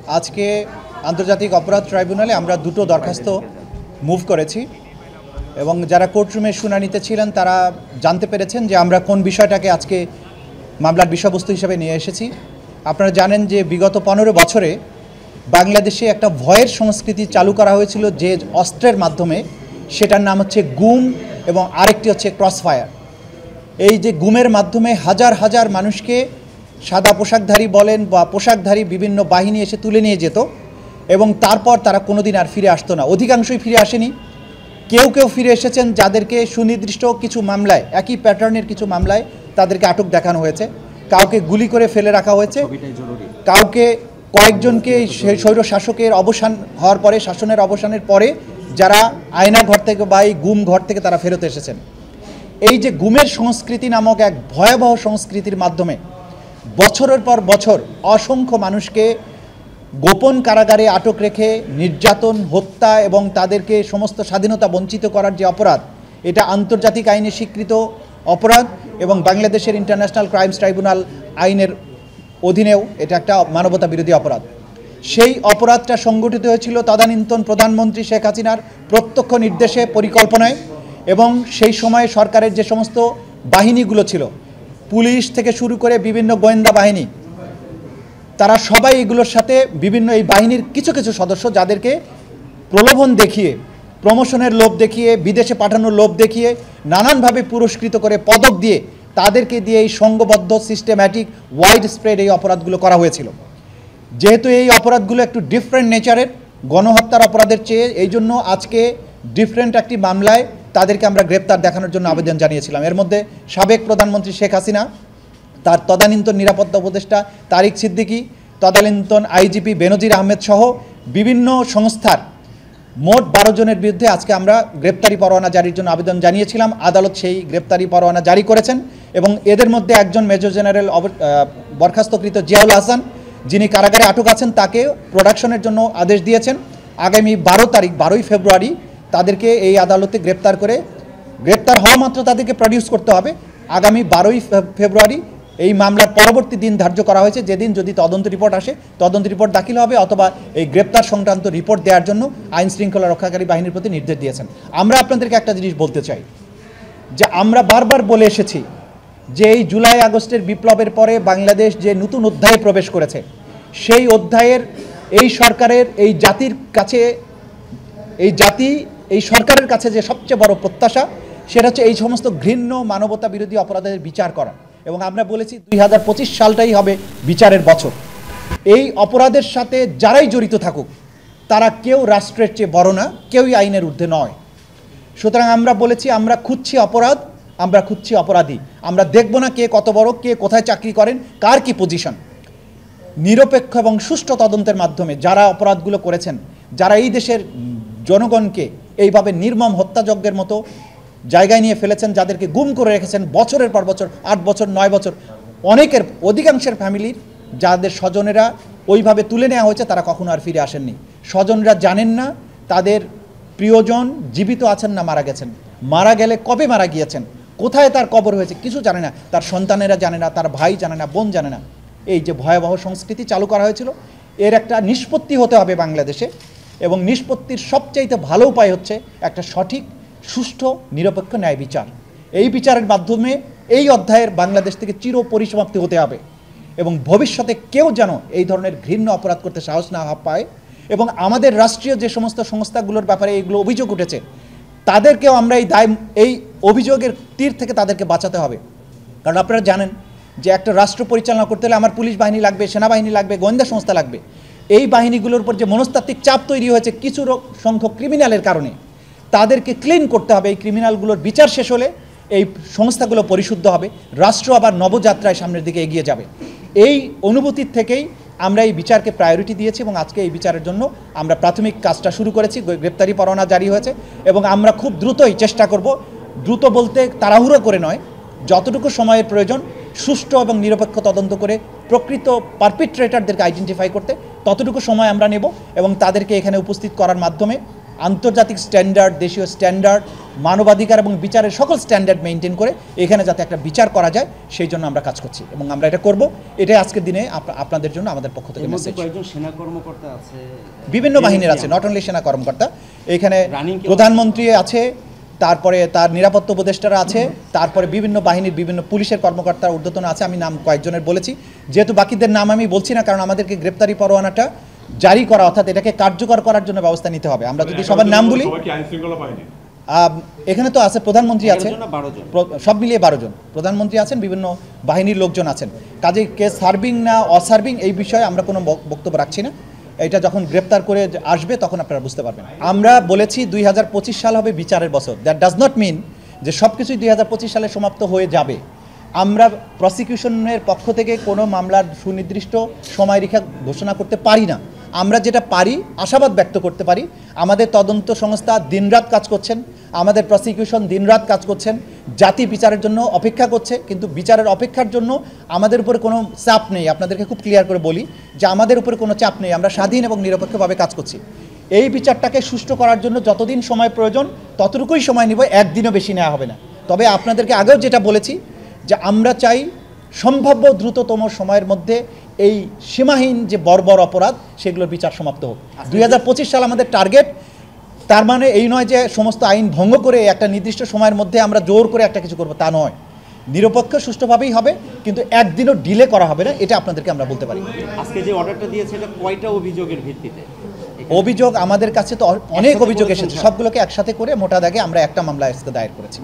আজকে আন্তর্জাতিক অপরাধ ট্রাইব্যুনালে আমরা দুটো দরখাস্ত মুভ করেছি এবং যারা কোর্টরুমে শুনানিতে ছিলেন তারা জানতে পেরেছেন যে আমরা কোন বিষয়টাকে আজকে মামলার বিষয়বস্তু হিসেবে নিয়ে এসেছি। আপনারা জানেন যে বিগত 15 বছরে বাংলাদেশে একটা ভয়ের সংস্কৃতি চালু করা হয়েছিল যে অস্ত্রের মাধ্যমে, সেটার নাম হচ্ছে গুম এবং আরেকটি হচ্ছে ক্রসফায়ার। এই যে গুমের মাধ্যমে হাজার হাজার মানুষকে সাদা পোশাকধারী বলেন বা পোশাকধারী বিভিন্ন বাহিনী এসে তুলে নিয়ে যেত এবং তারপর তারা কোনোদিন আর ফিরে আসতো না। অধিকাংশই ফিরে আসেনি, কেউ কেউ ফিরে এসেছেন যাদেরকে সুনির্দিষ্ট কিছু মামলায়, একই প্যাটার্নের কিছু মামলায় তাদেরকে আটক দেখানো হয়েছে, কাউকে গুলি করে ফেলে রাখা হয়েছে, কাউকে কয়েকজনকে স্বৈর শাসকের অবসান হওয়ার পরে, শাসনের অবসানের পরে যারা আয়না ঘর থেকে বা এই গুম ঘর থেকে তারা ফেরত এসেছেন। এই যে গুমের সংস্কৃতি নামক এক ভয়াবহ সংস্কৃতির মাধ্যমে বছরের পর বছর অসংখ্য মানুষকে গোপন কারাগারে আটক রেখে নির্যাতন, হত্যা এবং তাদেরকে সমস্ত স্বাধীনতা বঞ্চিত করার যে অপরাধ, এটা আন্তর্জাতিক আইনে স্বীকৃত অপরাধ এবং বাংলাদেশের ইন্টারন্যাশনাল ক্রাইমস ট্রাইব্যুনাল আইনের অধীনেও এটা একটা মানবতা বিরোধী অপরাধ। সেই অপরাধটা সংগঠিত হয়েছিল তদানীন্তন প্রধানমন্ত্রী শেখ হাসিনার প্রত্যক্ষ নির্দেশে, পরিকল্পনায়, এবং সেই সময়ে সরকারের যে সমস্ত বাহিনীগুলো ছিল, পুলিশ থেকে শুরু করে বিভিন্ন গোয়েন্দা বাহিনী, তারা সবাই এগুলোর সাথে বিভিন্ন এই বাহিনীর কিছু কিছু সদস্য যাদেরকে প্রলোভন দেখিয়ে, প্রমোশনের লোভ দেখিয়ে, বিদেশে পাঠানোর লোভ দেখিয়ে, নানানভাবে পুরস্কৃত করে পদক দিয়ে তাদেরকে দিয়ে এই সংঘবদ্ধ সিস্টেম্যাটিক ওয়াইড স্প্রেড এই অপরাধগুলো করা হয়েছিল। যেহেতু এই অপরাধগুলো একটু ডিফারেন্ট নেচারের, গণহত্যার অপরাধের চেয়ে, এই জন্য আজকে ডিফারেন্ট একটি মামলায় তাদেরকে আমরা গ্রেপ্তার দেখানোর জন্য আবেদন জানিয়েছিলাম। এর মধ্যে সাবেক প্রধানমন্ত্রী শেখ হাসিনা, তার তদানীন্তন নিরাপত্তা উপদেষ্টা তারিক সিদ্দিকী, তদানীন্তন আইজিপি বেনজির আহমেদ সহ বিভিন্ন সংস্থার মোট 12 জনের বিরুদ্ধে আজকে আমরা গ্রেপ্তারি পরোয়ানা জারির জন্য আবেদন জানিয়েছিলাম। আদালত সেই গ্রেপ্তারি পরোয়ানা জারি করেছেন এবং এদের মধ্যে একজন মেজর জেনারেল বরখাস্তকৃত জিয়াউল হাসান, যিনি কারাগারে আটক আছেন, তাকে প্রোডাকশনের জন্য আদেশ দিয়েছেন। আগামী 12 ফেব্রুয়ারি তাদেরকে এই আদালতে গ্রেপ্তার হওয়া মাত্র তাদেরকে প্রডিউস করতে হবে। আগামী 12 ফেব্রুয়ারি এই মামলার পরবর্তী দিন ধার্য করা হয়েছে, যেদিন যদি তদন্ত রিপোর্ট আসে, তদন্ত রিপোর্ট দাখিল হবে, অথবা এই গ্রেপ্তার সংক্রান্ত রিপোর্ট দেওয়ার জন্য আইন শৃঙ্খলা রক্ষাকারী বাহিনীর প্রতি নির্দেশ দিয়েছেন। আমরা আপনাদেরকে একটা জিনিস বলতে চাই যে আমরা বারবার বলে এসেছি যে এই জুলাই আগস্টের বিপ্লবের পরে বাংলাদেশ যে নতুন অধ্যায়ে প্রবেশ করেছে, সেই অধ্যায়ের এই সরকারের, এই জাতির কাছে, এই সরকারের কাছে যে সবচেয়ে বড় প্রত্যাশা, সেটা হচ্ছে এই সমস্ত ঘৃণ্য মানবতা বিরোধী অপরাধের বিচার করা। এবং আমরা বলেছি 2025 সালটাই হবে বিচারের বছর। এই অপরাধের সাথে যারাই জড়িত থাকুক, তারা কেউ রাষ্ট্রের চেয়ে বড় না, কেউই আইনের ঊর্ধ্বে নয়। সুতরাং আমরা বলেছি আমরা খুঁজছি অপরাধ, আমরা খুঁজছি অপরাধী। আমরা দেখব না কে কত বড়, কে কোথায় চাকরি করেন, কার কি পজিশন। নিরপেক্ষ এবং সুষ্ঠু তদন্তের মাধ্যমে যারা অপরাধগুলো করেছেন, যারা এই দেশের জনগণকে এইভাবে নির্মম হত্যাযজ্ঞের মতো জায়গায় নিয়ে ফেলেছেন, যাদেরকে গুম করে রেখেছেন বছরের পর বছর, 8 বছর 9 বছর, অধিকাংশের ফ্যামিলির যাদের স্বজনেরা ওইভাবে তুলে নেওয়া হয়েছে, তারা কখনো আর ফিরে আসেননি। স্বজনরা জানেন না তাদের প্রিয়জন জীবিত আছেন না মারা গেছেন, মারা গেলে কবে মারা গিয়েছেন, কোথায় তার কবর হয়েছে, কিছু জানে না। তার সন্তানেরা জানে না, তার ভাই জানে না, বোন জানে না। এই যে ভয়াবহ সংস্কৃতি চালু করা হয়েছিল, এর একটা নিষ্পত্তি হতে হবে বাংলাদেশে। এবং নিষ্পত্তির সবচাইতে ভালো উপায় হচ্ছে একটা সঠিক, সুষ্ঠু, নিরপেক্ষ ন্যায় বিচার। এই বিচারের মাধ্যমে এই অধ্যায়ের বাংলাদেশ থেকে চির পরিসমাপ্তি হতে হবে এবং ভবিষ্যতে কেউ যেন এই ধরনের ঘৃণ্য অপরাধ করতে সাহস না পায়। এবং আমাদের রাষ্ট্রীয় যে সমস্ত সংস্থাগুলোর ব্যাপারে এইগুলো অভিযোগ উঠেছে, তাদেরকেও আমরা এই অভিযোগের তীর থেকে তাদেরকে বাঁচাতে হবে। কারণ আপনারা জানেন যে একটা রাষ্ট্র পরিচালনা করতে হলে আমার পুলিশ বাহিনী লাগবে, সেনাবাহিনী লাগবে, গোয়েন্দা সংস্থা লাগবে। এই বাহিনীগুলোর উপর যে মনস্তাত্ত্বিক চাপ তৈরি হয়েছে কিছু সংখ্যক ক্রিমিনালের কারণে, তাদেরকে ক্লিন করতে হবে। এই ক্রিমিনালগুলোর বিচার শেষ হলে এই সংস্থাগুলো পরিশুদ্ধ হবে, রাষ্ট্র আবার নবযাত্রায় সামনের দিকে এগিয়ে যাবে। এই অনুভূতির থেকেই আমরা এই বিচারকে প্রায়োরিটি দিয়েছি এবং আজকে এই বিচারের জন্য আমরা প্রাথমিক কাজটা শুরু করেছি। গ্রেপ্তারি পরোয়ানা জারি হয়েছে এবং আমরা খুব দ্রুতই চেষ্টা করব, দ্রুত বলতে তাড়াহুড়ো করে নয়, যতটুকু সময়ের প্রয়োজন সুষ্ঠু এবং নিরপেক্ষ তদন্ত করে প্রকৃত পারপিট্রেটরদেরকে আইডেন্টিফাই করতে ততটুকু সময় আমরা নেব এবং তাদেরকে এখানে উপস্থিত করার মাধ্যমে আন্তর্জাতিক স্ট্যান্ডার্ড, দেশীয় স্ট্যান্ডার্ড, মানবাধিকার এবং বিচারের সকল স্ট্যান্ডার্ড মেনটেন করে এখানে যাতে একটা বিচার করা যায় সেই জন্য আমরা কাজ করছি এবং আমরা এটা করব। এটাই আজকের দিনে আপনাদের জন্য আমাদের পক্ষ থেকে মেসেজ। কয়েকজন সেনা কর্মকর্তা আছে, বিভিন্ন বাহিনীর আছে, নট অনলি সেনা কর্মকর্তা, এখানে প্রধানমন্ত্রী আছে, তারপরে তার নিরাপত্তা উপদেষ্টারা আছে, তারপরে বিভিন্ন বাহিনীর বিভিন্ন পুলিশের কর্মকর্তার ঊর্ধ্বতন আছে। আমি নাম কয়েকজনের বলেছি, যেহেতু বাকিদের নাম আমি বলছি না, কারণ আমাদেরকে গ্রেপ্তারি পরোয়ানাটা জারি করা অর্থাৎ এটাকে কার্যকর করার জন্য ব্যবস্থা নিতে হবে। আমরা যদি সবার নাম বলি, এখানে তো আছে প্রধানমন্ত্রী আছে, সব মিলিয়ে 12 জন প্রধানমন্ত্রী আছেন, বিভিন্ন বাহিনীর লোকজন আছেন। কাজে কে সার্ভিং না অসার্ভিং এই বিষয়ে আমরা কোনো বক্তব্য রাখছি না। এটা যখন গ্রেপ্তার করে আসবে তখন আপনারা বুঝতে পারবেন। আমরা বলেছি 2025 সাল হবে বিচারের বছর। দ্যাট ডাজ নট মিন যে সব কিছুই 2025 সালে সমাপ্ত হয়ে যাবে। আমরা প্রসিকিউশনের পক্ষ থেকে কোনো মামলার সুনির্দিষ্ট সময়রেখা ঘোষণা করতে পারি না। আমরা যেটা পারি আশাবাদ ব্যক্ত করতে পারি, আমাদের তদন্ত সংস্থা দিনরাত কাজ করছেন, আমাদের প্রসিকিউশন দিনরাত কাজ করছেন, জাতি বিচারের জন্য অপেক্ষা করছে, কিন্তু বিচারের অপেক্ষার জন্য আমাদের উপরে কোনো চাপ নেই। আপনাদেরকে খুব ক্লিয়ার করে বলি যে আমাদের উপরে কোনো চাপ নেই, আমরা স্বাধীন এবং নিরপেক্ষভাবে কাজ করছি। এই বিচারটাকে সুষ্ঠু করার জন্য যতদিন সময় প্রয়োজন ততটুকুই সময় নিব, একদিনও বেশি নেওয়া হবে না। তবে আপনাদেরকে আগেও যেটা বলেছি যে আমরা চাই সম্ভাব্য দ্রুততম সময়ের মধ্যে এই সীমাহীন যে বর্বর অপরাধ সেগুলোর বিচার সমাপ্ত হোক। 2025 সাল আমাদের টার্গেট। তার মানে এই নয় যে সমস্ত আইন ভঙ্গ করে একটা নির্দিষ্ট সময়ের মধ্যে আমরা জোর করে একটা কিছু করব, তা নয়। নিরপেক্ষ সুষ্ঠুভাবেই হবে, কিন্তু একদিনও ডিলে করা হবে না, এটা আপনাদেরকে আমরা বলতে পারি। আজকে যে অর্ডারটা দিয়েছে এটা কয়টা অভিযোগের ভিত্তিতে? অভিযোগ আমাদের কাছে তো অনেক অভিযোগ এসেছে, সবগুলোকে একসাথে করে মোটা দাগে আমরা একটা মামলা আজকে দায়ের করেছি।